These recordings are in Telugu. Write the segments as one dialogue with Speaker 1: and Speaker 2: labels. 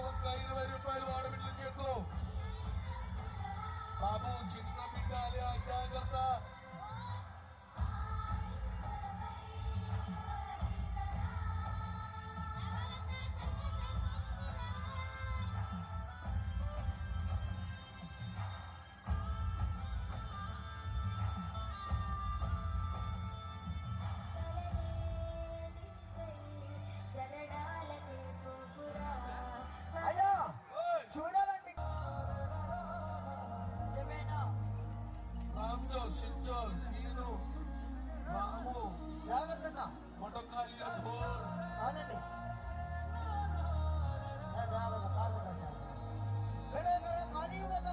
Speaker 1: ఒక్క 20 రూపాయలు ఆడబిడ్డల చేతిలో. బాబు చిన్న బిడ్డ జాగ్రత్త.
Speaker 2: చూడాలండి
Speaker 1: రామ్జో సింజో సీను రాము
Speaker 2: జాగ్రత్త
Speaker 1: మొటకాలియా ఢోర్.
Speaker 2: అవునండి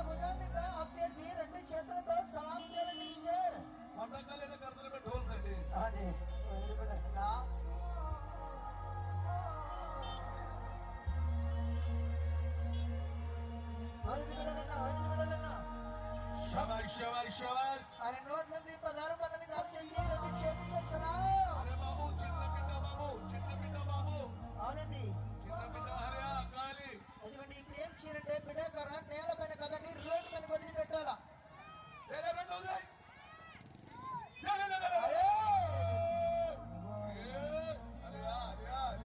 Speaker 2: భుజాన్ని అప్ చేసి 2 చేతులతో సలాం చేయండి.
Speaker 1: మొటకాలియా కర్తలు పెట్టి ఢోల్ తల్లి
Speaker 2: అదే వదిలిపెట్టకుండా
Speaker 1: శబాష్ శబాష్ శబాష్.
Speaker 2: ఆయన నోట్ నుండి 16 మంది మీద అప్ చేసి